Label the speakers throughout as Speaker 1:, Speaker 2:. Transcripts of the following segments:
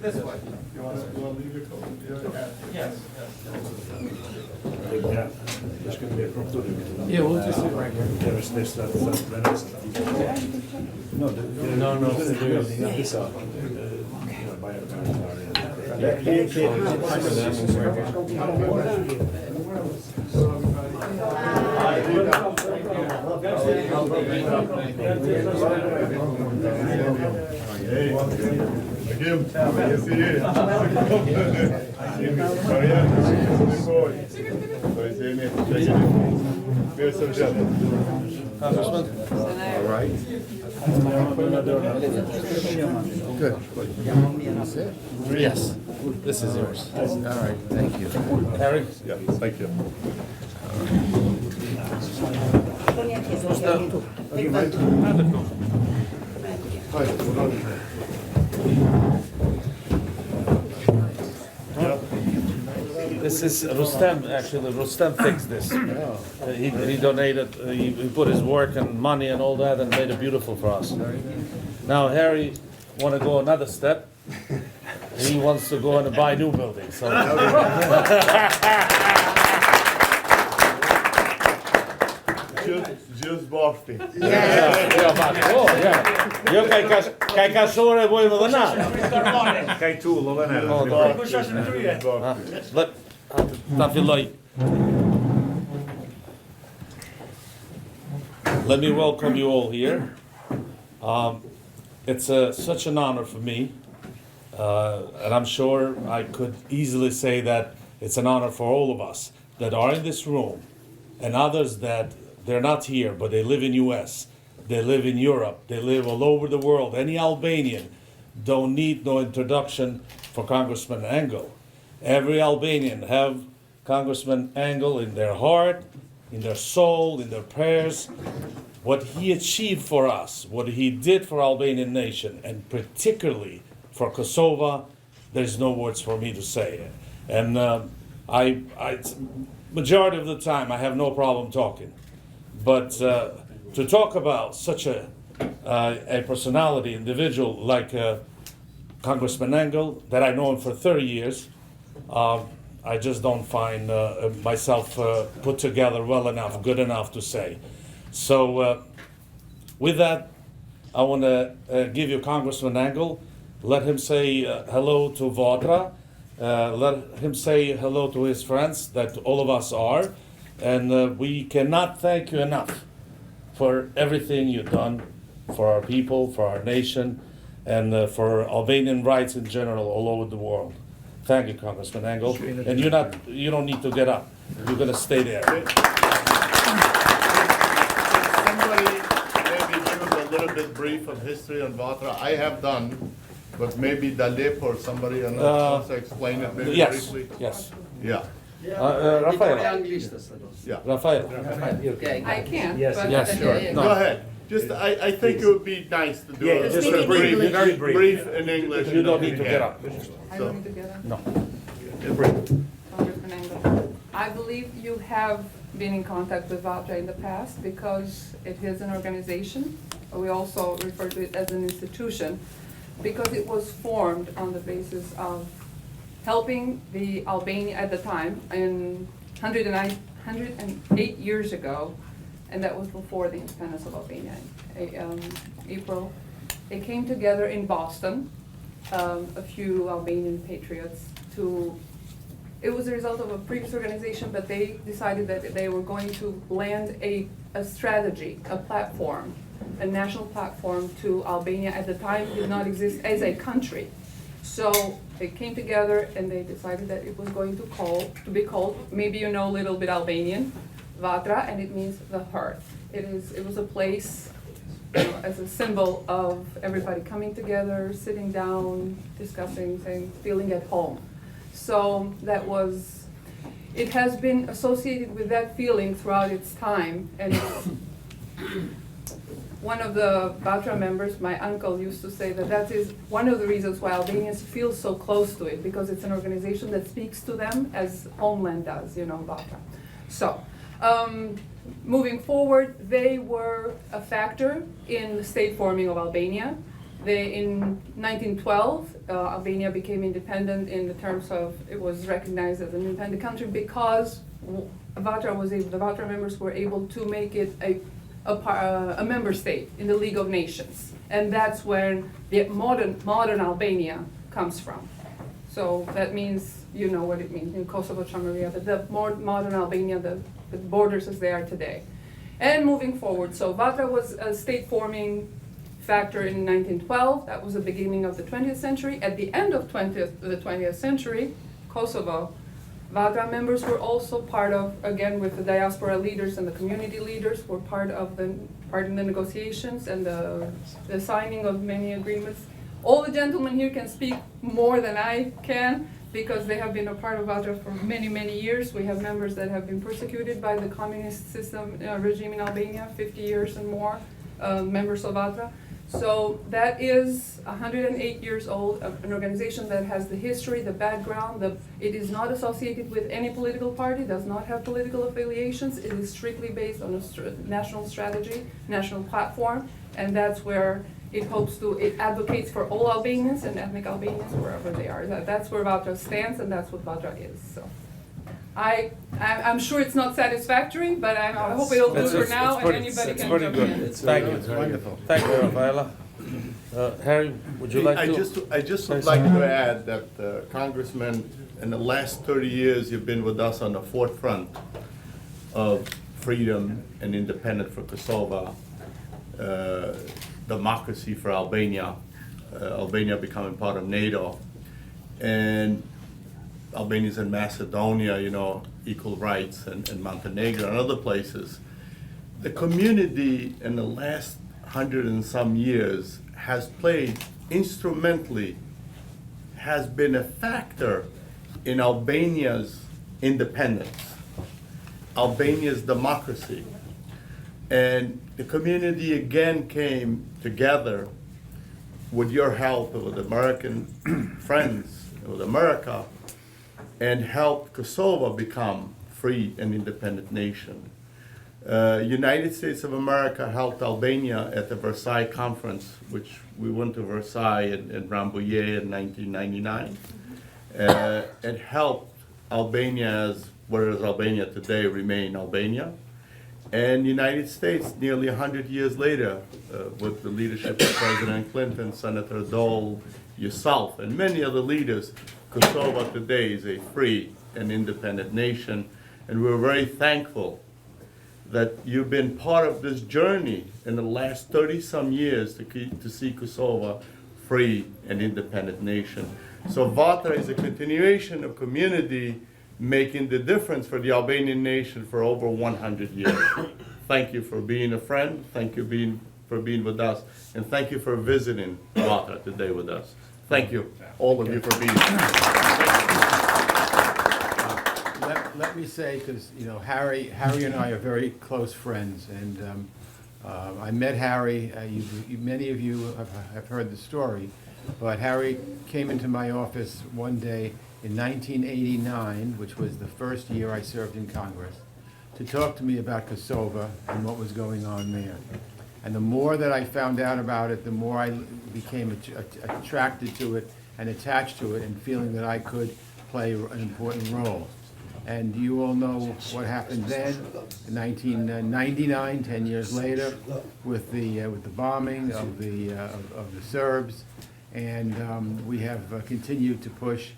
Speaker 1: This way.
Speaker 2: You want to leave your coat?
Speaker 1: Yes.
Speaker 3: There's going to be a problem.
Speaker 1: Yeah, we'll just sit right here.
Speaker 3: There is this, that, no, this are
Speaker 2: Again, yes, he is. Mariana,
Speaker 4: All right. Good.
Speaker 1: Yes. This is yours.
Speaker 4: All right, thank you.
Speaker 1: Harry?
Speaker 2: Yeah, thank you.
Speaker 1: This is Rustem, actually. Rustem fixed this. He donated, he put his work and money and all that and made it beautiful for us. Now Harry want to go another step. He wants to go and buy new buildings. So.
Speaker 2: Just bafti.
Speaker 1: Jo kaj kashore bojmë dhe na.
Speaker 3: Kaj tullo dhe nere.
Speaker 1: Ta filloj. Let me welcome you all here. It's such an honor for me, and I'm sure I could easily say that it's an honor for all of us that are in this room, and others that they're not here, but they live in US, they live in Europe, they live all over the world. Any Albanian don't need no introduction for Congressman Engel. Every Albanian have Congressman Engel in their heart, in their soul, in their prayers. What he achieved for us, what he did for Albanian nation, and particularly for Kosovo, there's no words for me to say. And I majority of the time, I have no problem talking. But to talk about such a personality, individual like Congressman Engel, that I know him for 30 years, I just don't find myself put together well enough, good enough to say. So with that, I want to give you Congressman Engel. Let him say hello to Vatra. Let him say hello to his friends, that all of us are. And we cannot thank you enough for everything you've done for our people, for our nation, and for Albanian rights in general all over the world. Thank you, Congressman Engel. And you don't need to get up. You're going to stay there.
Speaker 2: Somebody maybe give us a little bit brief of history on Vatra. I have done, but maybe Dalip or somebody wants to explain it maybe briefly.
Speaker 1: Yes.
Speaker 2: Yeah.
Speaker 1: Rafael.
Speaker 2: Yeah.
Speaker 1: Rafael.
Speaker 5: I can.
Speaker 3: Yes.
Speaker 5: But
Speaker 1: Yes, sure.
Speaker 5: No.
Speaker 2: Go ahead. Just, I think it would be nice to do
Speaker 3: Yeah,
Speaker 2: a
Speaker 3: just
Speaker 2: very
Speaker 3: very brief.
Speaker 2: brief in English.
Speaker 1: You don't need to get up.
Speaker 5: I don't need to get up.
Speaker 1: No.
Speaker 5: Congressman Engel. I believe you have been in contact with Vatra in the past because it is an organization. We also refer to it as an institution because it was formed on the basis of helping the Albania at the time in 108 years ago, and that was before the independence of Albania, April. They came together in Boston, a few Albanian patriots it was a result of a previous organization, but they decided that they were going to land a strategy, a platform, a national platform to Albania at the time did not exist as a country. So they came together and they decided that it was going to be called, maybe you know a little bit Albanian, Vatra, and it means the hearth. It was a place as a symbol of everybody coming together, sitting down, discussing things, feeling at home. So it has been associated with that feeling throughout its time, and one of the Vatra members, my uncle, used to say that that is one of the reasons why Albanians feel so close to it, because it's an organization that speaks to them as homeland does, Vatra. So, moving forward, they were a factor in the state forming of Albania. In 1912, Albania became independent in the terms of, it was recognized as an independent country because the Vatra members were able to make it a member state in the League of Nations. And that's when the modern Albania comes from. So that means, you know what it means in Kosovo, Chameria, the more modern Albania, the borders as they are today. And moving forward, so Vatra was a state forming factor in 1912. That was the beginning of the 20th century. At the end of the 20th century, Kosovo, Vatra members were also part of, again with the diaspora leaders and the community leaders, were part in the negotiations and the signing of many agreements. All the gentlemen here can speak more than I can because they have been a part of Vatra for many, many years. We have members that have been persecuted by the communist system regime in Albania, 50 years and more, members of Vatra. So that is 108 years old, an organization that has the history, the background, it is not associated with any political party, does not have political affiliations, it is strictly based on a national strategy, national platform, and that's where it advocates for all Albanians and ethnic Albanians wherever they are. That's where Vatra stands and that's what Vatra is. So I'm sure it's not satisfactory, but I hope it'll do for now and anybody can jump in.
Speaker 1: Thank you.
Speaker 4: It's wonderful.
Speaker 1: Thank you, Rafaela. Harry, would you like
Speaker 2: I
Speaker 1: to?
Speaker 2: just would like to add that, Congressman, in the last 30 years, you've been with us on the forefront of freedom and independence for Kosovo, democracy for Albania, Albania becoming part of NATO, and Albanians in Macedonia, equal rights, and Montenegro and other places. The community in the last 100 and some years has played instrumentally, has been a factor in Albania's independence, Albania's democracy. And the community again came together with your help, with American friends, with America, and helped Kosovo become free and independent nation. United States of America helped Albania at the Versailles Conference, which we went to Versailles in Rambouillet in 1999. It helped Albania, whereas Albania today remain Albania. And the United States, nearly 100 years later, with the leadership of President Clinton, Senator Dole, yourself, and many other leaders, Kosovo today is a free and independent nation. And we're very thankful that you've been part of this journey in the last 30-some years to see Kosovo free and independent nation. So Vatra is a continuation of community making the difference for the Albanian nation for over 100 years. Thank you for being a friend. Thank you for being with us. And thank you for visiting Vatra today with us. Thank you, all of you, for being here.
Speaker 4: Let me say, because Harry and I are very close friends, and I met Harry. Many of you have heard the story, but Harry came into my office one day in 1989, which was the first year I served in Congress, to talk to me about Kosovo and what was going on there. And the more that I found out about it, the more I became attracted to it and attached to it, and feeling that I could play an important role. And you all know what happened then, in 1999, 10 years later, with the bombing of the Serbs, and we have continued to push,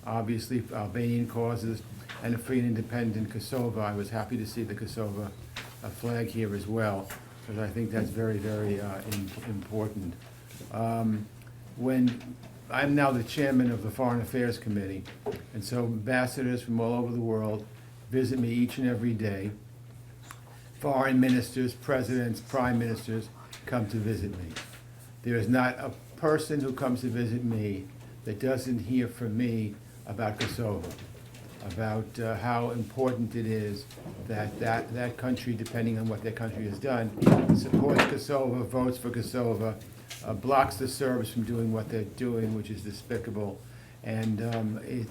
Speaker 4: obviously, Albanian causes and a free and independent Kosovo. I was happy to see the Kosovo flag here as well, because I think that's very, very important. When I'm now the chairman of the Foreign Affairs Committee, and so ambassadors from all over the world visit me each and every day. Foreign ministers, presidents, prime ministers come to visit me. There is not a person who comes to visit me that doesn't hear from me about Kosovo. about how important it is that country, depending on what their country has done, supports Kosovo, votes for Kosovo, blocks the Serbs from doing what they're doing, which is despicable. And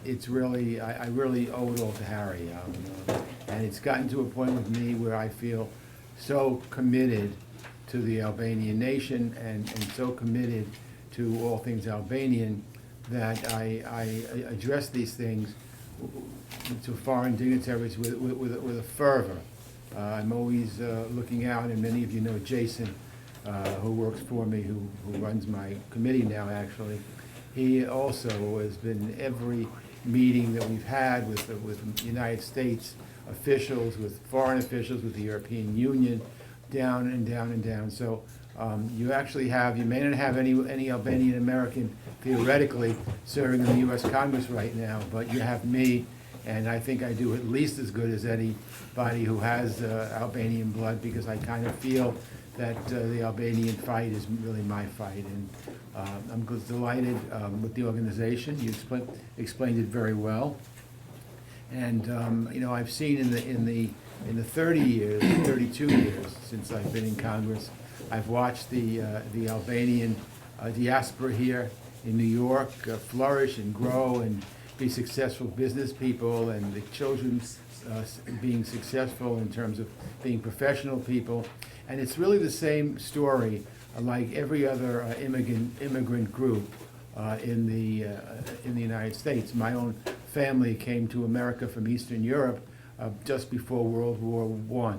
Speaker 4: it's really, I really owe it all to Harry. And it's gotten to a point with me where I feel so committed to the Albanian nation and so committed to all things Albanian that I address these things to foreign dignitaries with a fervor. I'm always looking out, and many of you know Jason, who works for me, who runs my committee now, actually. He also has been every meeting that we've had with the United States officials, with foreign officials, with the European Union, down and down and down. So you may not have any Albanian American theoretically serving in the U.S. Congress right now, but you have me, and I think I do at least as good as anybody who has Albanian blood, because I kind of feel that the Albanian fight is really my fight, and I'm delighted with the organization. You explained it very well, and I've seen in the 32 years since I've been in Congress, I've watched the Albanian diaspora here in New York flourish and grow and be successful business people, and the children being successful in terms of being professional people. And it's really the same story like every other immigrant group in the United States. My own family came to America from Eastern Europe just before World War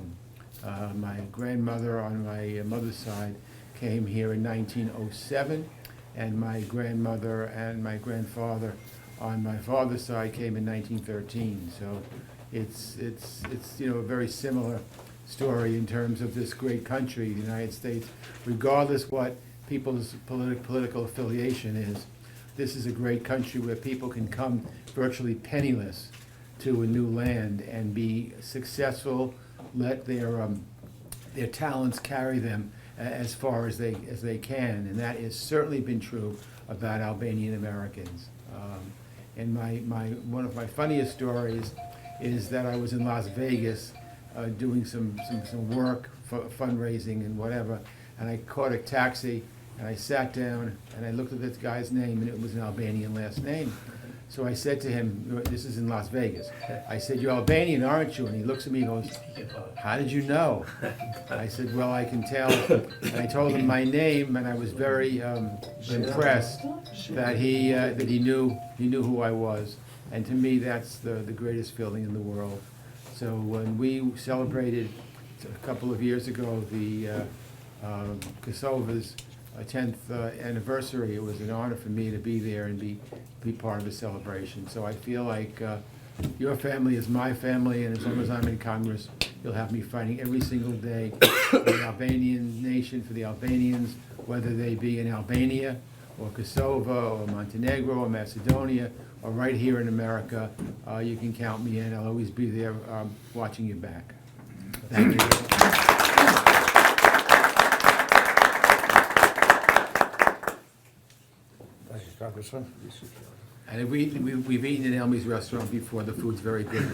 Speaker 4: I. My grandmother on my mother's side came here in 1907, and my grandmother and my grandfather on my father's side came in 1913. So it's a very similar story in terms of this great country, the United States. Regardless what people's political affiliation is, this is a great country where people can come virtually penniless to a new land and be successful, let their talents carry them as far as they can, and that has certainly been true about Albanian Americans. And one of my funniest stories is that I was in Las Vegas doing some work, fundraising and whatever, and I caught a taxi, and I sat down, and I looked at this guy's name, and it was an Albanian last name. So I said to him, this is in Las Vegas, I said, "You're Albanian, aren't you?" And he looks at me and goes, "How did you know?" I said, "Well, I can tell." And I told him my name, and I was very impressed that he knew who I was. And to me, that's the greatest feeling in the world. So when we celebrated a couple of years ago the Kosovo's 10th anniversary, it was an honor for me to be there and be part of the celebration. So I feel like your family is my family, and as long as I'm in Congress, you'll have me fighting every single day for the Albanian nation, for the Albanians, whether they be in Albania or Kosovo or Montenegro or Macedonia or right here in America. You can count me in. I'll always be there watching your back. Thank you.
Speaker 3: Thank you, Congressman.
Speaker 4: And we've eaten at Elmi's restaurant before. The food's very good.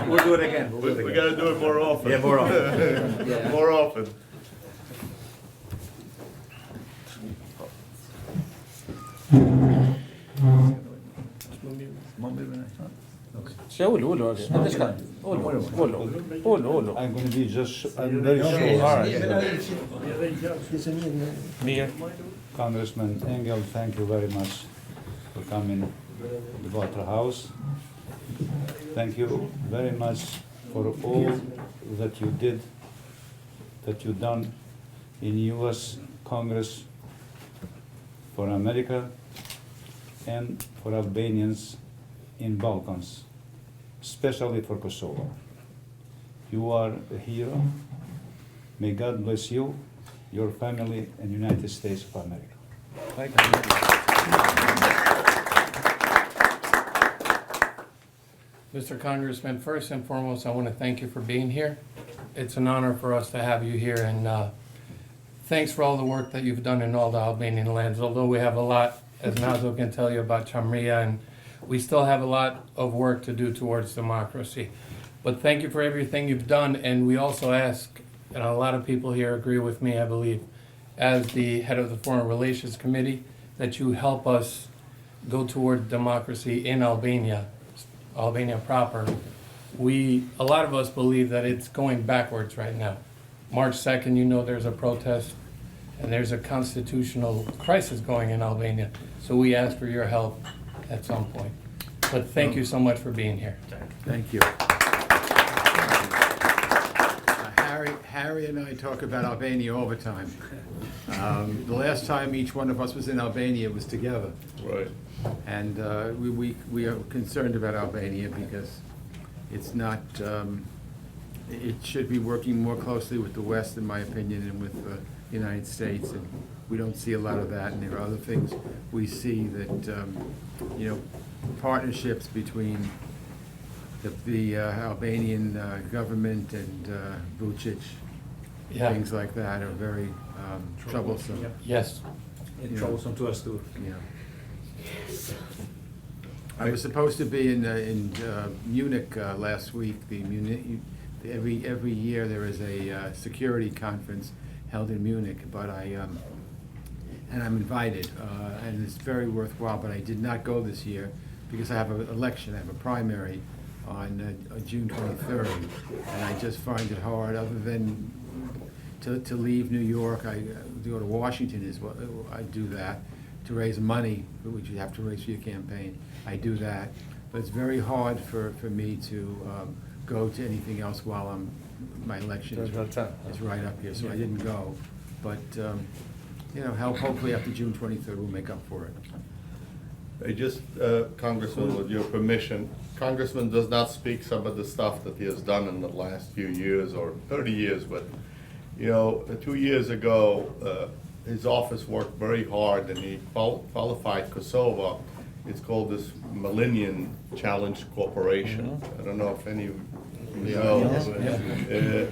Speaker 3: We'll do it again. We'll do it again.
Speaker 2: We gotta do it more often.
Speaker 3: Yeah, more often.
Speaker 2: More often.
Speaker 6: I'm going to be I'm very short. Congressman Engel, thank you very much for coming to the Vatra House. Thank you very much for all that you did, that you done in U.S. Congress for America and for Albanians in Balkans, especially for Kosovo. You are a hero. May God bless you, your family, and United States of America.
Speaker 4: Thank you.
Speaker 7: Mr. Congressman, first and foremost, I want to thank you for being here. It's an honor for us to have you here, and thanks for all the work that you've done in all the Albanian lands. Although we have a lot, as Nazo can tell you, about Chamria, and we still have a lot of work to do towards democracy. But thank you for everything you've done, and we also ask, and a lot of people here agree with me, I believe, as the head of the Foreign Relations Committee, that you help us go toward democracy in Albania proper. A lot of us believe that it's going backwards right now. March 2nd, you know there's a protest, and there's a constitutional crisis going in Albania. So we ask for your help at some point. But thank you so much for being here.
Speaker 4: Thank you. Harry and I talk about Albania all the time. The last time each one of us was in Albania was together.
Speaker 2: Right.
Speaker 4: And we are concerned about Albania because it's not, it should be working more closely with the West, in my opinion, and with the United States. And we don't see a lot of that, and there are other things we see that, partnerships between the Albanian government and Vučić,
Speaker 7: Yeah.
Speaker 4: things like that are very troublesome.
Speaker 7: Yes.
Speaker 3: It's troublesome to us too.
Speaker 4: Yeah. I was supposed to be in Munich last week. Every year there is a security conference held in Munich, but and I'm invited, and it's very worthwhile. But I did not go this year because I have an election. I have a primary on June 23rd, and I just find it hard. Other than to leave New York, I go to Washington. Is what I do that. To raise money, which you have to raise for your campaign. I do that, but it's very hard for me to go to anything else while my election is right up here, so I didn't go. But, hopefully after June 23rd, we'll make up for it.
Speaker 2: I just, Congressman, with your permission, Congressman does not speak some of the stuff that he has done in the last few years or 30 years, but, 2 years ago, his office worked very hard and he qualified Kosovo. It's called this Millennium Challenge Corporation. I don't know if any of you know.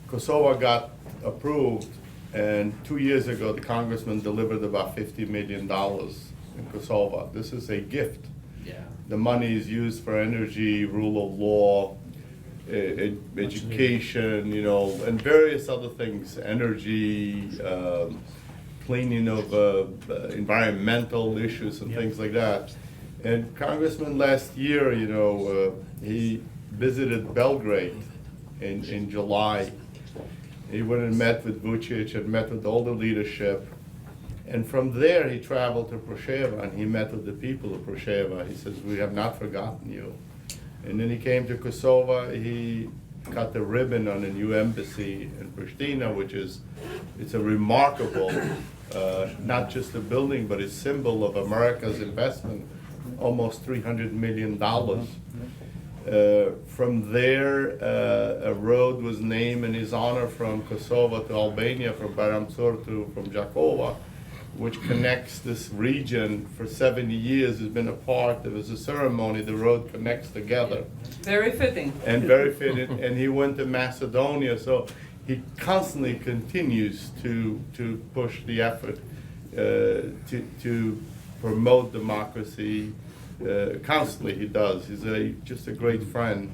Speaker 2: Kosovo got approved, and 2 years ago the congressman delivered about $50 million in Kosovo. This is a gift.
Speaker 3: Yeah.
Speaker 2: The money is used for energy, rule of law, education, and various other things, energy, cleaning of environmental issues and things like that. And Congressman last year, he visited Belgrade in July. He went and met with Vučić and met with all the leadership. And from there, he traveled to Preševa and he met with the people of Preševa. He says, "We have not forgotten you." And then he came to Kosovo. He cut the ribbon on a new embassy in Pristina, it's a remarkable, not just a building, but a symbol of America's investment, almost $300 million. From there, a road was named in his honor from Kosovo to Albania, from Baramsur from Jakova, which connects this region for 70 years, has been a part. There was a ceremony, the road connects together.
Speaker 5: Very fitting.
Speaker 2: And very fitting, and he went to Macedonia, so he constantly continues to push the effort to promote democracy. Constantly he does. He's just a great friend.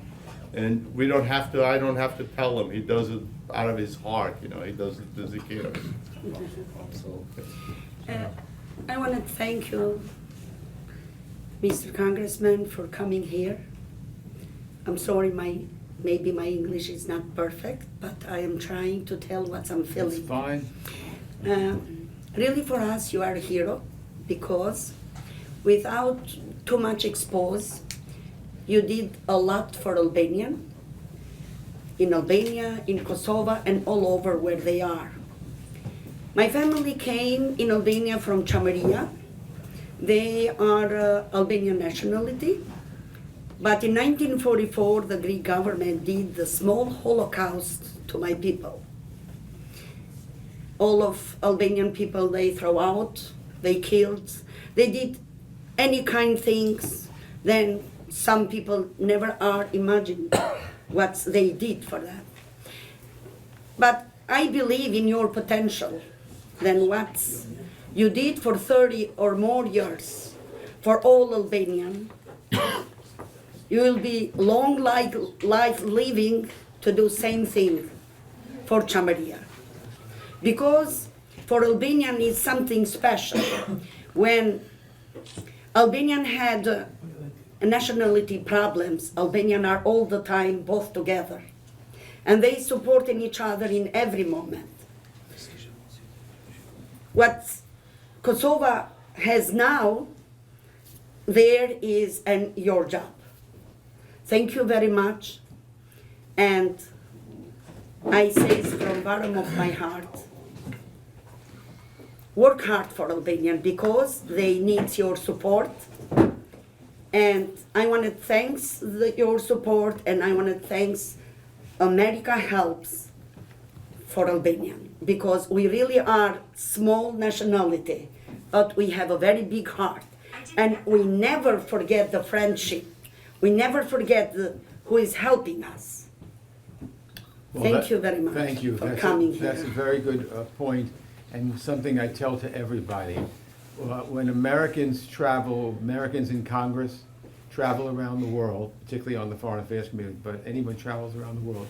Speaker 2: And I don't have to tell him, he does it out of his heart, he does it because he cares.
Speaker 8: I want to thank you, Mr. Congressman, for coming here. I'm sorry, maybe my English is not perfect, but I am trying to tell what I'm feeling.
Speaker 4: It's fine.
Speaker 8: Really, for us, you are a hero, because without too much expose, you did a lot for Albania, in Kosovo, and all over where they are. My family came in Albania from Chameria. They are Albanian nationality. But in 1944, the Greek government did the small Holocaust to my people. All of Albanian people they throw out, they killed, they did any kind of things. Then some people never are imagined what they did for that. But I believe in your potential than what you did for 30 or more years for all Albanian. You will be long life living to do same thing for Chameria. Because for Albanian it's something special. When Albanian had nationality problems, Albanian are all the time both together. And they supporting each other in every moment. What Kosovo has now, there is your job. Thank you very much. And I say it from the bottom of my heart. Work hard for Albanian because they need your support. And I want to thank your support, and I want to thank America helps for Albanian, because we really are small nationality, but we have a very big heart. And we never forget the friendship. We never forget who is helping us.
Speaker 4: Well,
Speaker 8: Thank you very much
Speaker 4: Thank you.
Speaker 8: for
Speaker 4: That's
Speaker 8: coming
Speaker 4: a, That's a
Speaker 8: here.
Speaker 4: very good point, and something I tell to everybody. When Americans travel, Americans in Congress travel around the world, particularly on the Foreign Affairs Committee, but anyone travels around the world,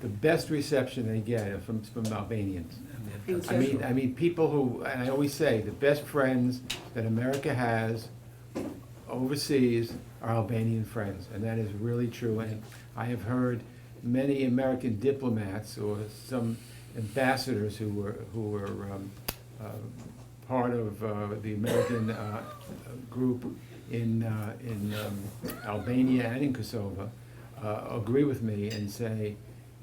Speaker 4: the best reception they get are from Albanians.
Speaker 8: Thank you.
Speaker 4: I mean, people who, and I always say, the best friends that America has overseas are Albanian friends, and that is really true. And I have heard many American diplomats or some ambassadors who were part of the American group in Albania and in Kosovo agree with me and say,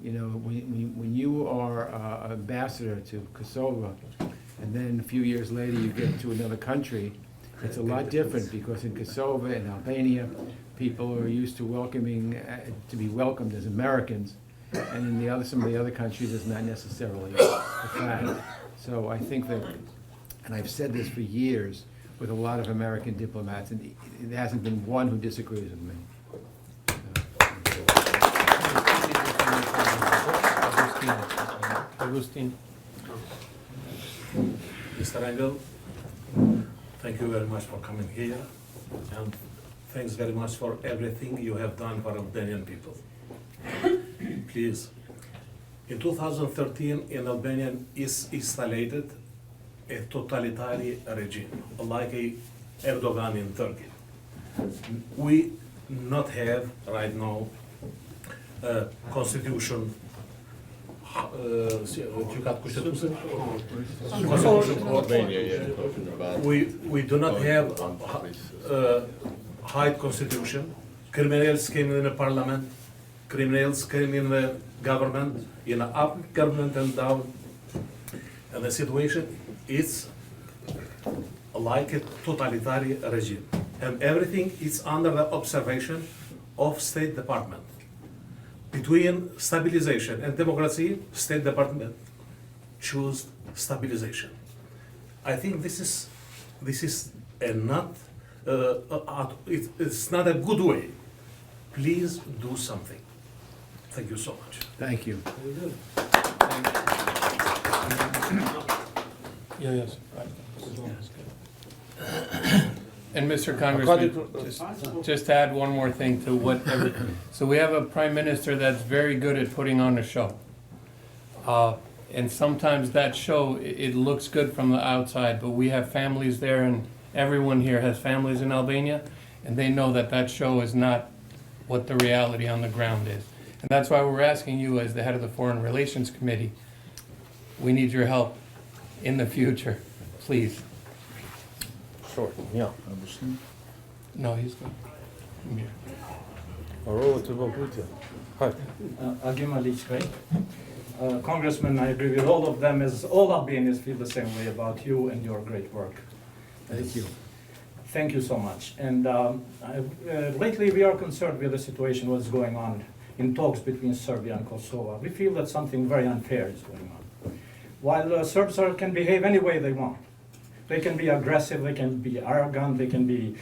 Speaker 4: you know, when you are ambassador to Kosovo, and then a few years later you get to another country, it's a lot different, because in Kosovo and Albania, people are used to to be welcomed as Americans, and in some of the other countries, it's not necessarily the fact. So I think that, and I've said this for years with a lot of American diplomats, and there hasn't been one who disagrees with me.
Speaker 7: Agustin.
Speaker 9: Mr. Engel, thank you very much for coming here, and thanks very much for everything you have done for Albanian people. Please, in 2013 in Albania is installed a totalitarian regime, like Erdogan in Turkey. We not have right now a constitution.
Speaker 2: Albania, yeah, talking about.
Speaker 9: We do not have high constitution. Criminals came in the parliament. Criminals came in the government, in up government and down. And the situation is like a totalitarian regime. And everything is under the observation of State Department. Between stabilization and democracy, State Department choose stabilization. I think this is it's not a good way. Please do something. Thank you so much.
Speaker 4: Thank you.
Speaker 7: Yes. And Mr. Congressman, just to add one more thing to whatever, so we have a prime minister that's very good at putting on a show. And sometimes that show, it looks good from the outside, but we have families there, and everyone here has families in Albania, and they know that that show is not what the reality on the ground is. And that's why we're asking you, as the head of the Foreign Relations Committee, we need your help in the future, please.
Speaker 10: Short, yeah.
Speaker 7: No, he's good. Come here.
Speaker 3: Agim Alichkaj. Congressman, I agree with all of them, as all Albanians feel the same way about you and your great work.
Speaker 4: Thank you.
Speaker 3: Thank you so much. And lately we are concerned with the situation, what's going on in talks between Serbia and Kosovo. We feel that something very unfair is going on. While Serbs can behave any way they want. They can be aggressive, they can be arrogant, they can be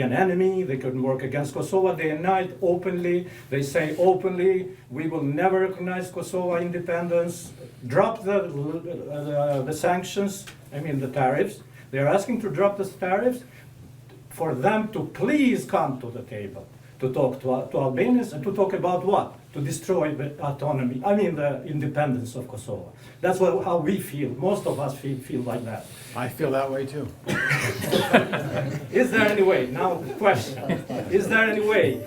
Speaker 3: an enemy, they can work against Kosovo day and night openly. They say openly, we will never recognize Kosovo independence, drop the sanctions, I mean the tariffs. They're asking to drop the tariffs. for them to please come to the table to talk to Albanians and to talk about what? To destroy the autonomy, the independence of Kosovo. That's how we feel. Most of us feel like that.
Speaker 4: I feel that way too.
Speaker 3: Is there any way, now question, is there any way,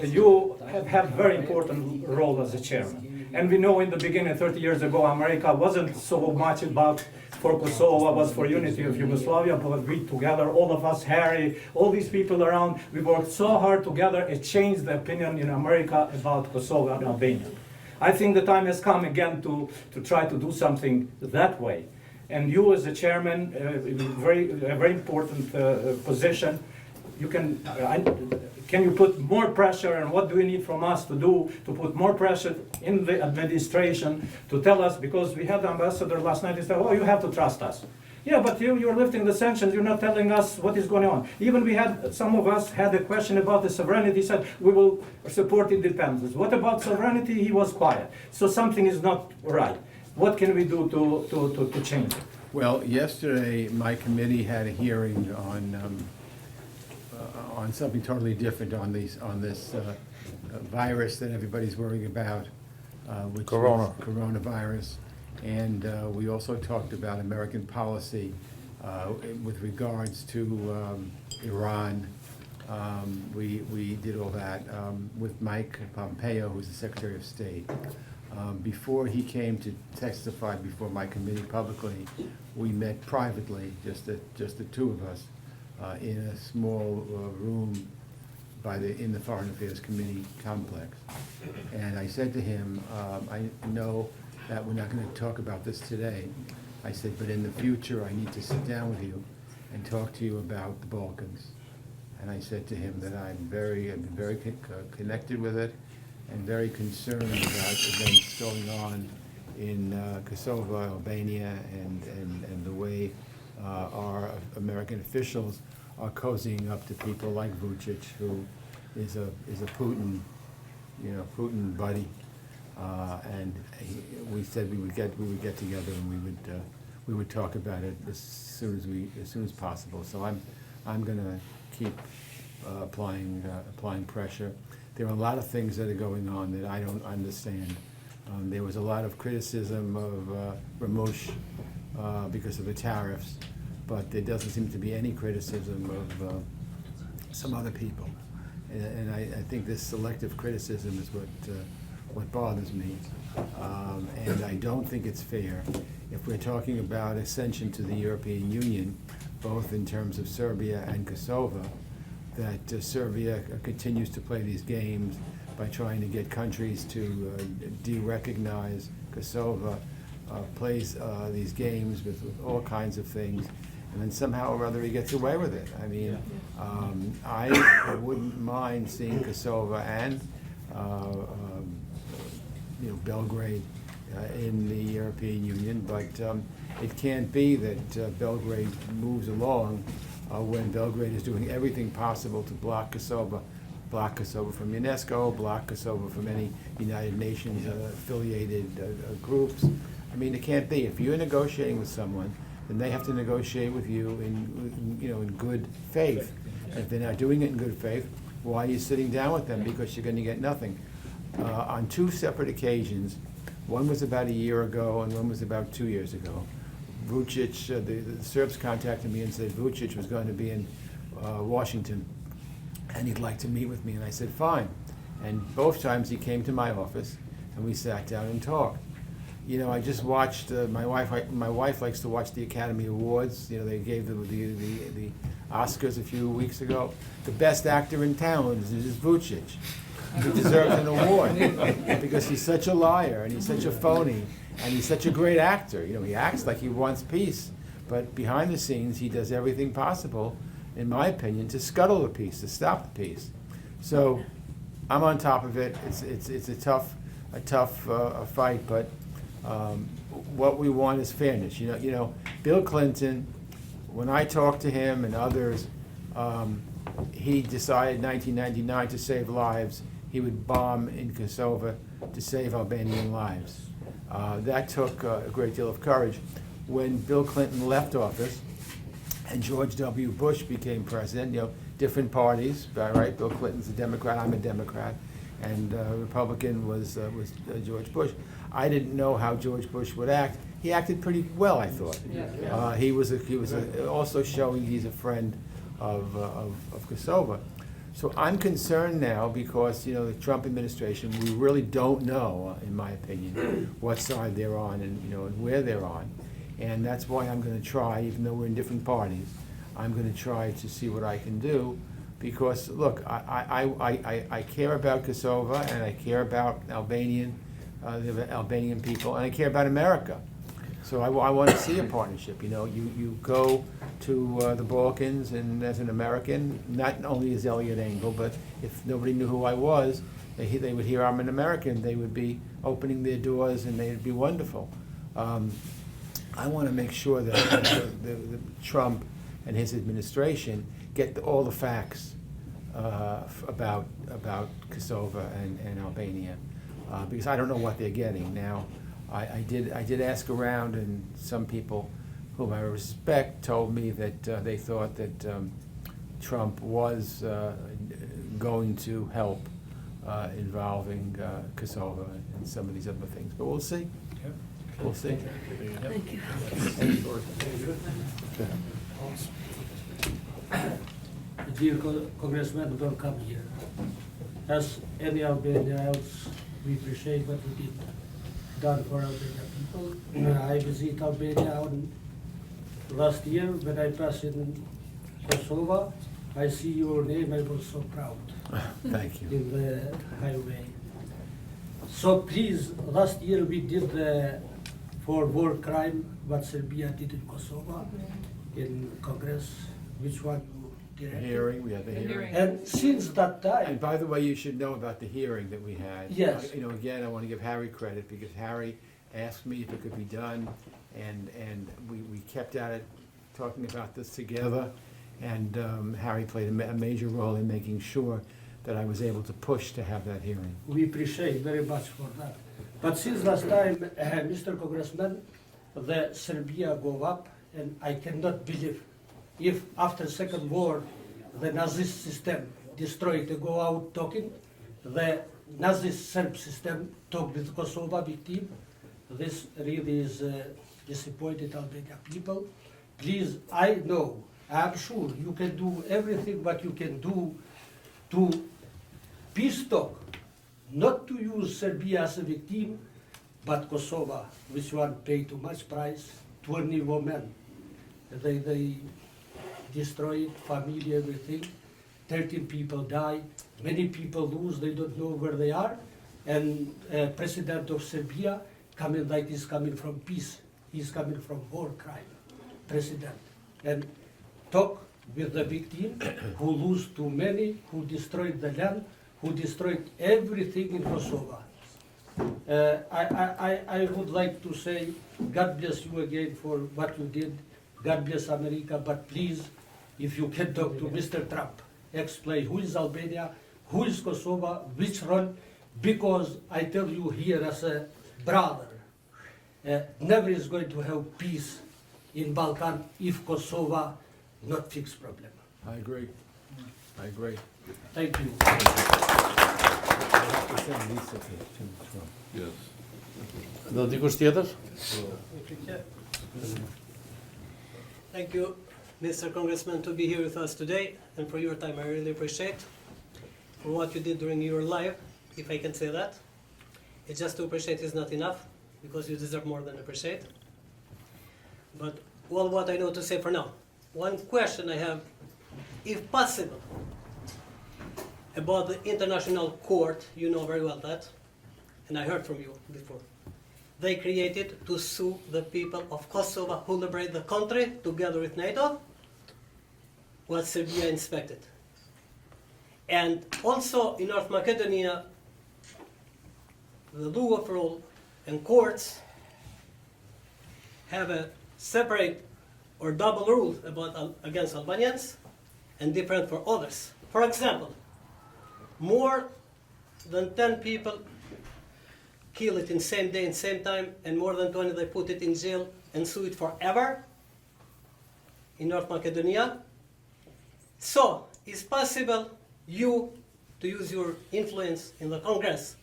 Speaker 3: you have very important role as a chairman, and we know in the beginning, 30 years ago, America wasn't so much about for Kosovo, was for unity of Yugoslavia, but we together, all of us, Harry, all these people around, we worked so hard together, it changed the opinion in America about Kosovo and Albania. I think the time has come again to try to do something that way. And you as a chairman, a very important position, you can you put more pressure, and what do you need from us to do to put more pressure in the administration to tell us, because we had the ambassador last night, he said, oh, you have to trust us. Yeah, but you're lifting the sanctions, you're not telling us what is going on. Even some of us had a question about the sovereignty, he said, we will support independence. What about sovereignty? He was quiet. So something is not right. What can we do to change it?
Speaker 4: Well, yesterday, my committee had a hearing on something totally different, on this virus that everybody's worrying about, which is coronavirus. And we also talked about American policy with regards to Iran. We did all that with Mike Pompeo, who's the Secretary of State. Before he came to testify before my committee publicly, we met privately, just the two of us, in a small room in the Foreign Affairs Committee complex. And I said to him, I know that we're not going to talk about this today. I said, but in the future, I need to sit down with you and talk to you about the Balkans. And I said to him that I've been very connected with it and very concerned about events going on in Kosovo, Albania, and the way our American officials are cozying up to people like Vučić, who is a Putin buddy. And we said we would get together and we would talk about it as soon as possible. So I'm going to keep applying pressure. There are a lot of things that are going on that I don't understand. There was a lot of criticism of Ramush because of the tariffs, but there doesn't seem to be any criticism of some other people. And I think this selective criticism is what bothers me. And I don't think it's fair. If we're talking about ascension to the European Union, both in terms of Serbia and Kosovo, that Serbia continues to play these games by trying to get countries to de-recognize Kosovo, plays these games with all kinds of things, and then somehow or other he gets away with it. I mean, I wouldn't mind seeing Kosovo and Belgrade in the European Union, but it can't be that Belgrade moves along when Belgrade is doing everything possible to block Kosovo from UNESCO, block Kosovo from any United Nations affiliated groups. I mean, it can't be. If you're negotiating with someone, then they have to negotiate with you in good faith. And if they're not doing it in good faith, why are you sitting down with them? Because you're going to get nothing. On two separate occasions, one was about a year ago and one was about 2 years ago, Vučić, the Serbs contacted me and said Vučić was going to be in Washington and he'd like to meet with me, and I said fine. And both times he came to my office and we sat down and talked. I just watched, my wife likes to watch the Academy Awards. They gave the Oscars a few weeks ago. The best actor in town is Vučić. He deserves an award because he's such a liar and he's such a phony and he's such a great actor. He acts like he wants peace, but behind the scenes he does everything possible, in my opinion, to scuttle the peace, to stop the peace. So I'm on top of it. It's a tough fight, but what we want is fairness. Bill Clinton, when I talked to him and others, he decided in 1999 to save lives. He would bomb in Kosovo to save Albanian lives. That took a great deal of courage. When Bill Clinton left office, and George W. Bush became president, different parties, right? Bill Clinton's a Democrat, I'm a Democrat, and Republican was George Bush. I didn't know how George Bush would act. He acted pretty well, I thought. He was also showing he's a friend of Kosovo. So I'm concerned now because, the Trump administration, we really don't know, in my opinion, what side they're on and where they're on. And that's why I'm going to try, even though we're in different parties, I'm going to try to see what I can do. Because, look, I care about Kosovo, and I care about the Albanian people, and I care about America. So I want to see a partnership. You go to the Balkans, and as an American, not only as Eliot Engel, but if nobody knew who I was, they would hear I'm an American. They would be opening their doors, and they'd be wonderful. I want to make sure that the Trump and his administration get all the facts about Kosovo and Albania, because I don't know what they're getting now. I did ask around, and some people whom I respect told me that they thought that Trump was going to help involving Kosovo and some of these other things. But we'll see. We'll see.
Speaker 8: Thank you.
Speaker 11: Dear Congressman, welcome here. As any Albanian else, we appreciate what you did done for Albanian people. I visit Albania last year when I passed in Kosovo. I see your name, I was so proud.
Speaker 4: Thank you.
Speaker 11: In the highway. So please, last year we did for war crime what Serbia did in Kosovo in Congress, which one you directed.
Speaker 4: Hearing, we had the hearing.
Speaker 11: And since that time,
Speaker 4: And by the way, you should know about the hearing that we had.
Speaker 11: Yes.
Speaker 4: Again, I want to give Harry credit because Harry asked me if it could be done, and we kept at it, talking about this together. And Harry played a major role in making sure that I was able to push to have that hearing.
Speaker 11: we appreciate very much for that. But since last time, Mr. Congressman, the Serbia go up, and I cannot believe if after Second War, the Nazi system destroyed to go out talking, the Nazi Serb system talk with Kosovo victim. This really is disappointed Albanian people. Please, I'm sure you can do everything what you can do to peace talk, not to use Serbia as a victim, but Kosovo, which one pay too much price, 20 women. They destroyed family, everything. 13 people die, many people lose, they don't know where they are. And President of Serbia coming like this, coming from peace. He's coming from war crime, president. And talk with the victim who lose too many, who destroyed the land, who destroyed everything in Kosovo. I would like to say, God bless you again for what you did. God bless America, but please, if you can talk to Mr. Trump, explain who is Albania, who is Kosovo, which role, because I tell you here as a brother, never is going to have peace in Balkan if Kosovo not fix problem.
Speaker 4: I agree. I agree.
Speaker 11: Thank you.
Speaker 4: I have to send Lisa to Trump.
Speaker 2: Yes.
Speaker 9: Do dikush tjetër?
Speaker 12: Thank you, Mr. Congressman, to be here with us today, and for your time I really appreciate. For what you did during your life, if I can say that. It's just to appreciate is not enough, because you deserve more than appreciate. But all what I know to say for now. One question I have, if possible, about the International Court, you know very well that, and I heard from you before. They created to sue the people of Kosovo who liberate the country together with NATO, what Serbia inspected. And also in North Macedonia, the law of rule and courts have a separate or double rule about against Albanians and different for others. For example, more than 10 people kill it in same day and same time, and more than 20 they put it in jail and sue it forever. in North Macedonia. So, it's possible you to use your influence in the Congress.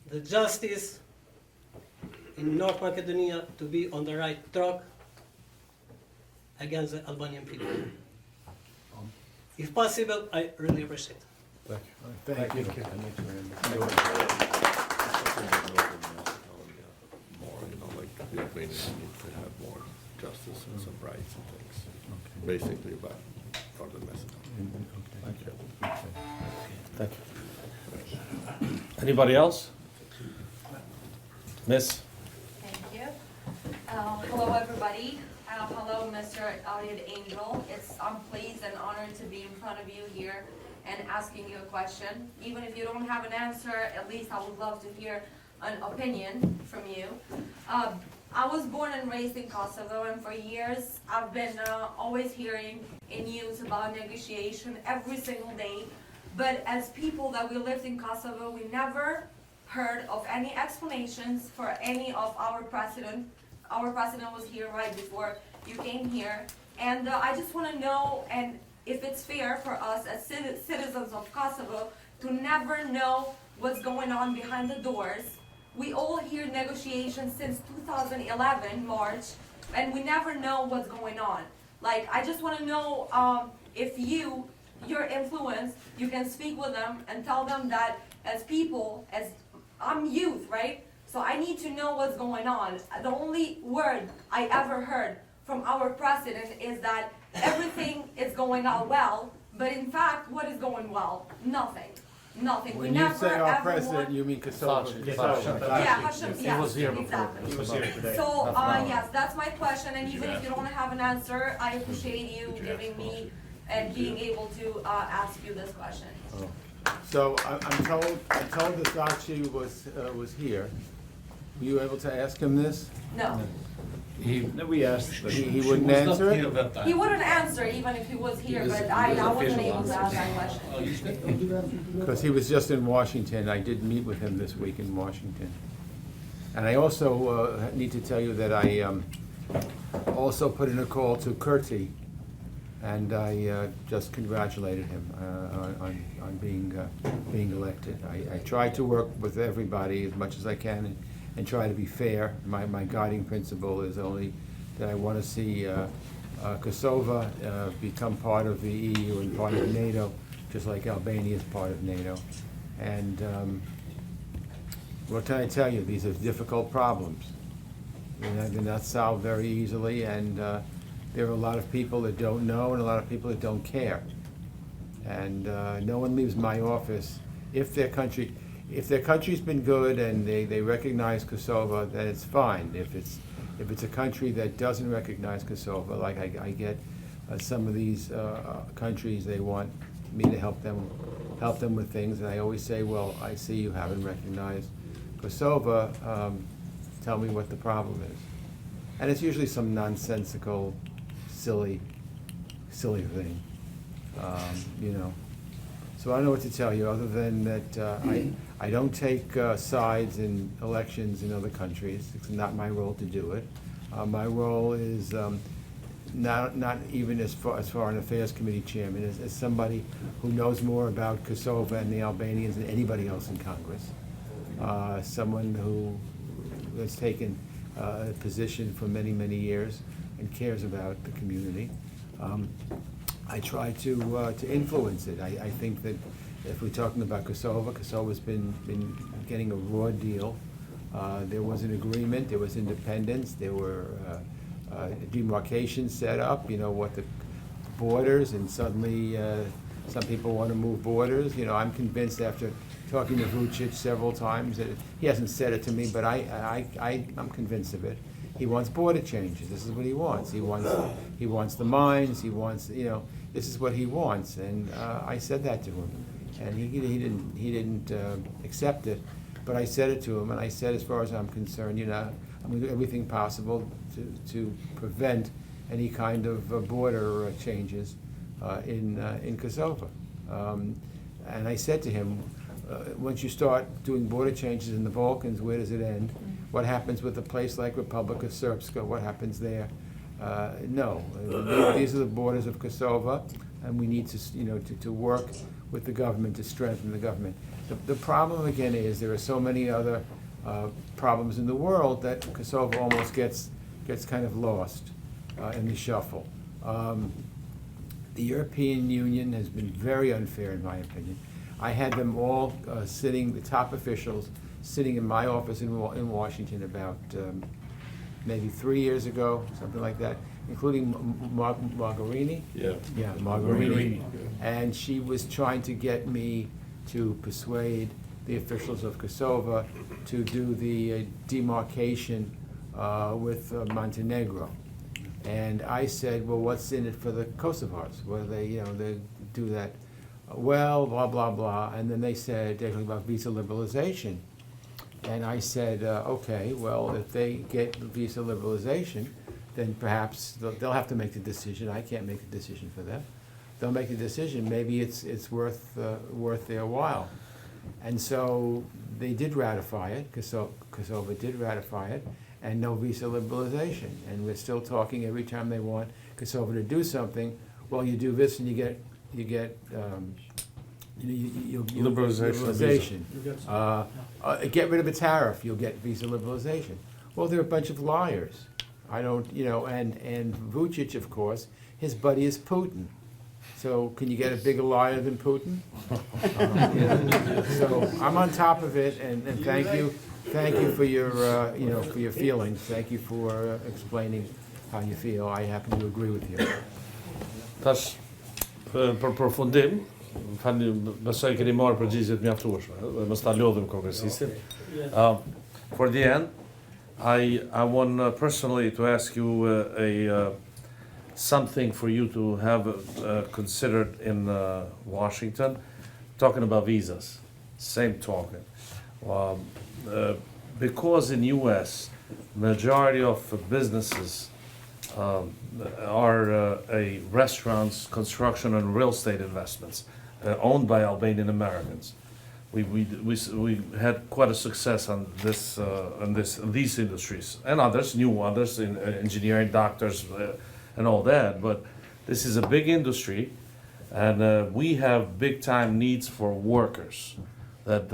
Speaker 12: The justice in North Macedonia to be on the right track against the Albanian people. If possible, I really appreciate it.
Speaker 4: Thank you.
Speaker 2: More, like the Albanians need to have more justice and some rights and things. Basically about Northern Macedonia.
Speaker 10: Thank you.
Speaker 1: Anybody else? Miss?
Speaker 13: Thank you. Hello, everybody. Hello, Mr. Eliot Engel. I'm pleased and honored to be in front of you here and asking you a question. Even if you don't have an answer, at least I would love to hear an opinion from you. I was born and raised in Kosovo, and for years I've been always hearing in news about negotiation every single day. But as people that we lived in Kosovo, we never heard of any explanations for any of our president. Our president was here right before you came here. And I just want to know, and if it's fair for us as citizens of Kosovo to never know what's going on behind the doors. We all hear negotiations since 2011, March, and we never know what's going on. Like, I just want to know if your influence, you can speak with them and tell them that as people, as I'm youth, right? So I need to know what's going on. The only word I ever heard from our president is that everything is going on well, but in fact, what is going well? Nothing. Nothing.
Speaker 4: When you say our president, you mean Kosovo?
Speaker 13: Yeah, Hashim,
Speaker 1: He was here before.
Speaker 13: exactly.
Speaker 10: He was here today.
Speaker 13: So, yes, that's my question, and even if you don't have an answer, I appreciate you giving me and being able to ask you this question.
Speaker 4: So I'm told that Daci was here. Were you able to ask him this?
Speaker 13: No,
Speaker 10: We asked.
Speaker 4: He wouldn't answer it?
Speaker 13: he wouldn't answer even if he was here, but I wasn't able to ask that question.
Speaker 4: Because he was just in Washington. I did meet with him this week in Washington. And I also need to tell you that I also put in a call to Kurti, and I just congratulated him on being elected. I try to work with everybody as much as I can and try to be fair. My guiding principle is only that I want to see Kosovo become part of the EU and part of NATO, just like Albania is part of NATO. And what can I tell you? These are difficult problems. They're not solved very easily, and there are a lot of people that don't know and a lot of people that don't care. And no one leaves my office if their country's been good and they recognize Kosovo, then it's fine. If it's a country that doesn't recognize Kosovo, like I get some of these countries, they want me to help them with things, and I always say, well, I see you haven't recognized Kosovo. Tell me what the problem is. And it's usually some nonsensical, silly thing, you know. So I don't know what to tell you, other than that I don't take sides in elections in other countries. It's not my role to do it. My role is not even as Foreign Affairs Committee Chairman, as somebody who knows more about Kosovo and the Albanians than anybody else in Congress. Someone who has taken a position for many, many years and cares about the community. I try to influence it. I think that if we're talking about Kosovo's been getting a raw deal. There was an agreement, there was independence, there were demarcations set up, you know, what the borders, and suddenly some people want to move borders. You know, I'm convinced after talking to Vucic several times, that he hasn't said it to me, but I'm convinced of it. He wants border changes. This is what he wants. He wants the mines. He wants, you know, this is what he wants. And I said that to him, and he didn't accept it. But I said it to him, and I said, as far as I'm concerned, you know, I'm going to do everything possible to prevent any kind of border changes in Kosovo. And I said to him, once you start doing border changes in the Balkans, where does it end? What happens with a place like Republika Srpska? What happens there? No. These are the borders of Kosovo, and we need to, to work with the government to strengthen the government. The problem again is there are so many other problems in the world that Kosovo almost gets kind of lost in the shuffle. The European Union has been very unfair, in my opinion. I had them all sitting, the top officials, sitting in my office in Washington about maybe 3 years ago, something like that, including Margarini.
Speaker 1: Yeah.
Speaker 4: Yeah, Margarini. And she was trying to get me to persuade the officials of Kosovo to do the demarcation with Montenegro. And I said, well, what's in it for the Kosovars? Well, they do that. Well, blah, blah, blah. And then they said, they're talking about visa liberalization. And I said, okay, well, if they get visa liberalization, then perhaps they'll have to make the decision. I can't make the decision for them. They'll make the decision. Maybe it's worth their while. And so they did ratify it. Kosovo did ratify it, and no visa liberalization. And we're still talking every time they want Kosovo to do something. Well, you do this, and you get liberalization. Get rid of a tariff, you'll get visa liberalization. Well, they're a bunch of liars. I don't, and Vucic, of course, his buddy is Putin. So can you get a bigger liar than Putin? So I'm on top of it, and thank you for your, for your feelings. Thank you for explaining how you feel. I happen to agree with you.
Speaker 1: Tash, për përfundim, besoj keni marrë përgjigjet mjaftueshme, dhe mos ta lodhim kongresistin. For the end, I want personally to ask you something for you to have considered in Washington, talking about visas. Same talking. Because in U.S., majority of businesses are restaurants, construction, and real estate investments owned by Albanian Americans. We had quite a success on this these industries and others, new others in engineering, doctors, and all that. But this is a big industry, and we have big time needs for workers. That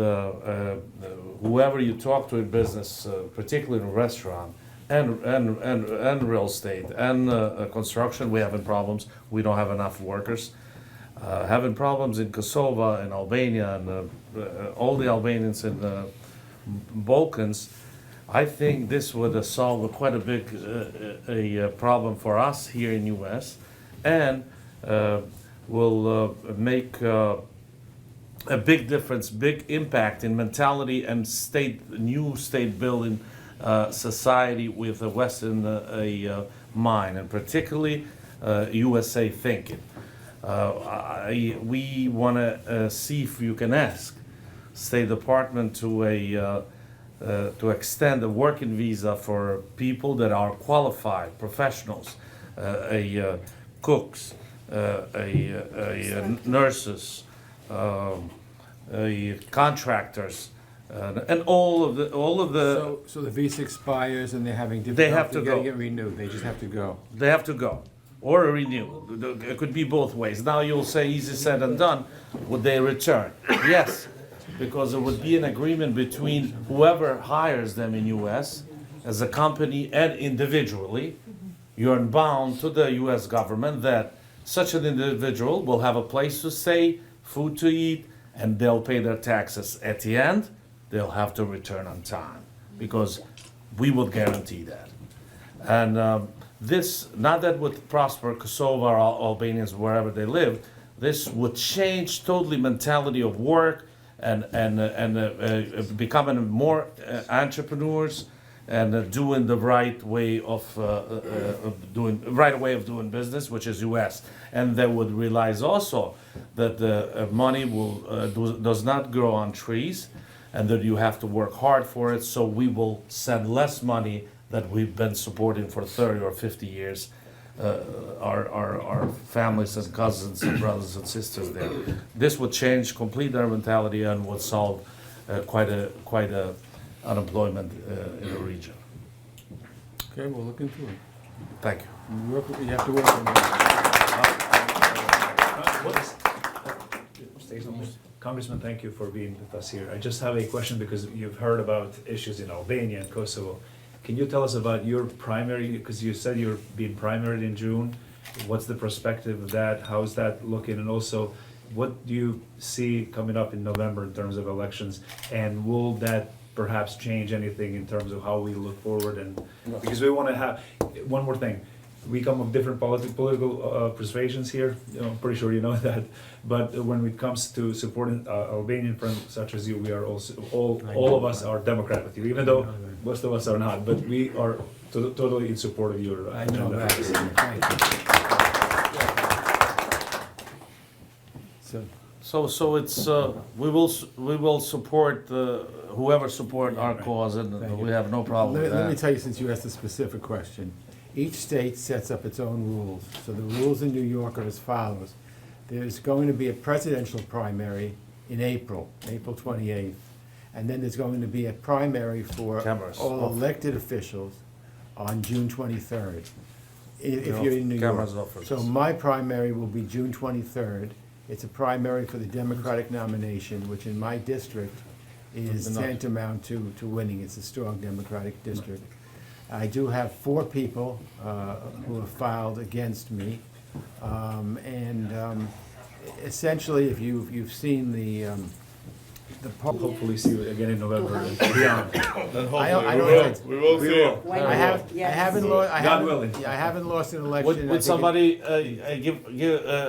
Speaker 1: whoever you talk to in business, particularly in restaurant and real estate and construction, we're having problems. We don't have enough workers. Having problems in Kosovo and Albania and all the Albanians in the Balkans. I think this would solve quite a big problem for us here in U.S. and will make a big difference, big impact in mentality and new state building society with a Western mind, and particularly USA thinking. We want to see if you can ask State Department to extend a working visa for people that are qualified professionals, cooks, nurses, contractors, and all of the.
Speaker 4: So the visa expires and they're having difficulty.
Speaker 1: They have to go.
Speaker 4: Get renewed. They just have to go.
Speaker 1: They have to go, or renew. It could be both ways. Now you'll say easy said and done. Would they return? Yes, because there would be an agreement between whoever hires them in U.S. as a company and individually. You're bound to the U.S. government that such an individual will have a place to stay, food to eat, and they'll pay their taxes. At the end, they'll have to return on time because we will guarantee that. And this, not that would prosper Kosovo or Albanians wherever they live, this would change totally mentality of work and becoming more entrepreneurs and doing the right way of doing business, which is U.S. And they would realize also that the money does not grow on trees, and that you have to work hard for it. So we will send less money that we've been supporting for 30 or 50 years. Our families and cousins and brothers and sisters there. This would change complete their mentality and would solve quite a unemployment in the region.
Speaker 4: Okay, we'll look into it.
Speaker 1: Thank you.
Speaker 4: You have to work on that.
Speaker 10: Congressman, thank you for being with us here. I just have a question because you've heard about issues in Albania and Kosovo. Can you tell us about your primary, because you said you're being primaried in June. What's the perspective of that? How is that looking? And also, what do you see coming up in November in terms of elections? And will that perhaps change anything in terms of how we look forward? And because we want to have, one more thing, we come of different political persuasions here. I'm pretty sure you know that. But when it comes to supporting Albanian friends such as you, we are also all of us are Democrat with you, even though most of us are not. But we are totally in support of your
Speaker 4: I know
Speaker 10: agenda.
Speaker 4: that. Thank you.
Speaker 14: So it's we will support whoever support our cause, and
Speaker 4: Thank
Speaker 14: we
Speaker 4: you.
Speaker 14: have no problem with
Speaker 4: Let me
Speaker 14: that.
Speaker 4: tell you, since you asked a specific question, each state sets up its own rules. So the rules in New York are as follows. There's going to be a presidential primary in April 28th. And then there's going to be a primary for
Speaker 14: Cameras
Speaker 4: all
Speaker 14: off.
Speaker 4: elected officials on June 23rd, if you're in New York.
Speaker 14: Cameras off for
Speaker 4: So
Speaker 14: this.
Speaker 4: my primary will be June 23rd. It's a primary for the Democratic nomination, which in my district is tantamount to winning. It's a strong Democratic district. I do have 4 people who have filed against me. Essentially, if you've seen the
Speaker 10: Hopefully see you again in November and beyond.
Speaker 1: We will see you.
Speaker 4: I haven't
Speaker 10: God willing.
Speaker 4: I haven't lost an election. I
Speaker 1: Would
Speaker 4: think
Speaker 1: somebody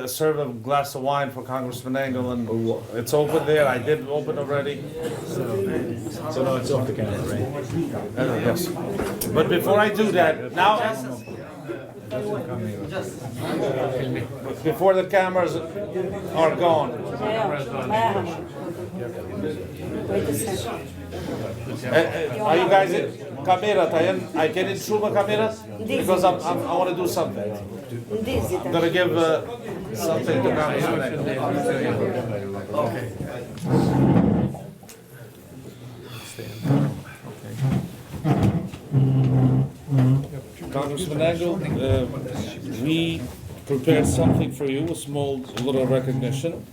Speaker 1: serve a glass of wine for Congressman Engel? And it's open there. I did open already.
Speaker 10: So now it's off the camera, right?
Speaker 1: Yes. But before I do that, now, before the cameras are gone, are you guys in camera? I can intrude my camera because I want to do something. I'm gonna give something to Congressman Engel.
Speaker 14: Okay.
Speaker 1: Congressman Engel, we prepared something for you, a small little recognition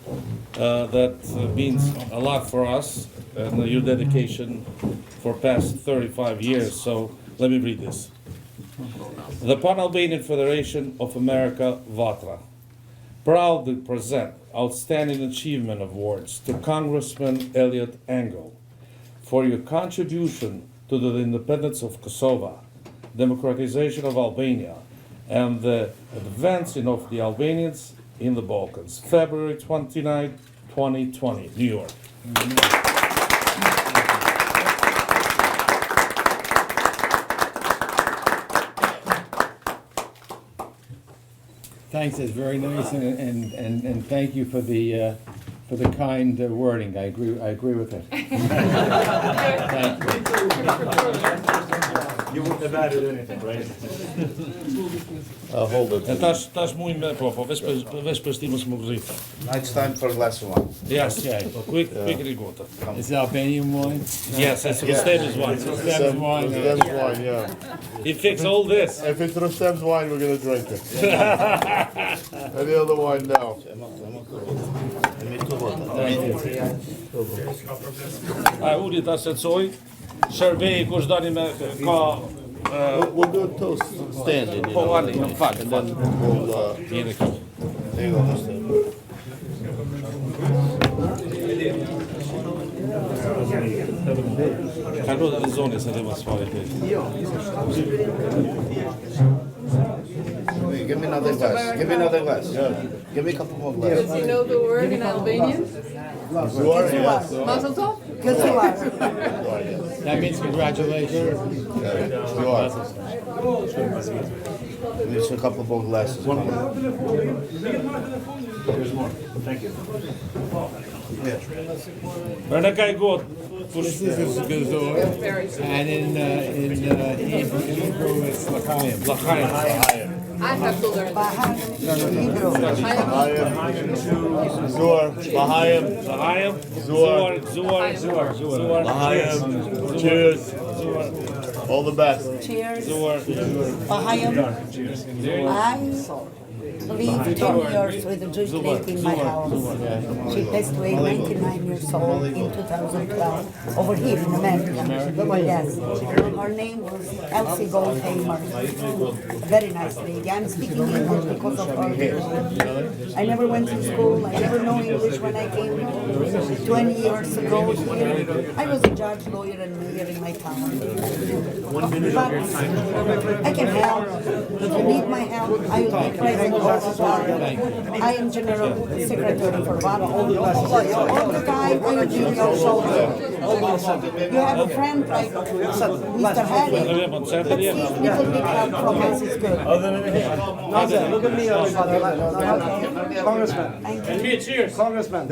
Speaker 1: that means a lot for us and your dedication for past 35 years. So let me read this. The Pan-Albanian Federation of America, Vatra, proudly present Outstanding Achievement Awards to Congressman Eliot Engel for your contribution to the independence of Kosovo, democratization of Albania, and the advancing of the Albanians in the Balkans. February 29, 2020, New York.
Speaker 4: Thanks, that's very nice, and thank you for the kind wording. I agree with it. Thank you.
Speaker 10: You wouldn't have added anything, right?
Speaker 14: Hold it.
Speaker 1: En tash mujnë me veç për shtimës më gëzit.
Speaker 14: Now it's time for a glass of wine.
Speaker 1: Yes, quickly go.
Speaker 4: It's Albanian wine?
Speaker 1: Yes, it's Rustem's wine.
Speaker 4: Rustem's wine.
Speaker 2: Rustem's wine, yeah.
Speaker 1: He fixed all this.
Speaker 2: If it's Rustem's wine, we're gonna drink it. Any other wine now?
Speaker 1: Uli ta shqetësoj. Shërbej kush dani me ka
Speaker 2: We'll do a toast standing, you
Speaker 1: po
Speaker 2: know,
Speaker 1: ani, në fakt.
Speaker 2: and then we'll,
Speaker 1: Jeni këtu.
Speaker 2: there you go, Rustem.
Speaker 1: Kalu dhe në zoni se dhe mas fare të.
Speaker 14: Give me another glass. Give me another glass. Give me a couple more glasses.
Speaker 5: Does he know the word in Albanian?
Speaker 2: Zuar, yes.
Speaker 5: Mazel tov?
Speaker 4: That means congratulations.
Speaker 2: Zuar.
Speaker 14: Give me just a couple more glasses. One more.
Speaker 10: There's more. Thank you.
Speaker 1: Për në kaj gotë.
Speaker 4: This is Gazor,
Speaker 5: Very soon.
Speaker 4: and in Hebrew it's L'chaim.
Speaker 5: I have to learn that.
Speaker 2: Zuar, Lahayim,
Speaker 1: Lahayim,
Speaker 2: Zuar,
Speaker 1: Zuar.
Speaker 2: Lahayim, cheers. All the best.
Speaker 8: Cheers.
Speaker 1: Zor.
Speaker 8: Bahayim. I lived 10 years with a Jewish lady in my house. She passed away 99 years old in 2012 over here in America. Yes. Her name was Elsie Goldheimer. A very nice lady. I'm speaking English because of her. I never went to school. I never know English when I came 20 years ago here. I was a judge, lawyer, and mayor in my town. But I can help. If you need my help, I will be present all the time. I am General Secretary for Vatra. All the time I will be on your shoulder. You have a friend like Mr. Harry, but see, little bit help from us is good.
Speaker 11: Look at me, Congressman.
Speaker 8: Thank you.
Speaker 11: Cheers. Congressman.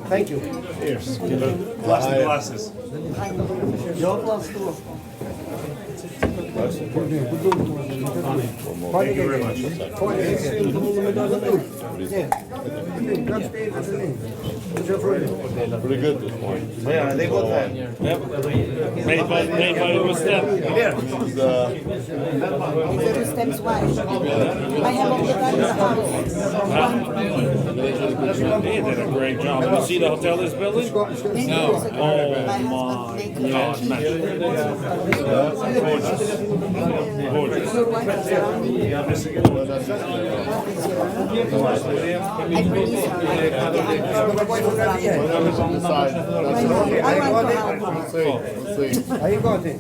Speaker 11: Thank you.
Speaker 10: Cheers. Bless the glasses. Thank you very much.
Speaker 2: Pretty good this morning.
Speaker 14: Yeah, they both had. Made by Rustem.
Speaker 8: It's Rustem's wife. I have all the time in the house.
Speaker 1: They did a great job. You see the hotel is building?
Speaker 8: No.
Speaker 1: Oh my God, gorgeous. Gorgeous.
Speaker 8: Your wife is around me. I produce her. I want to help her.
Speaker 11: Aí, Conte.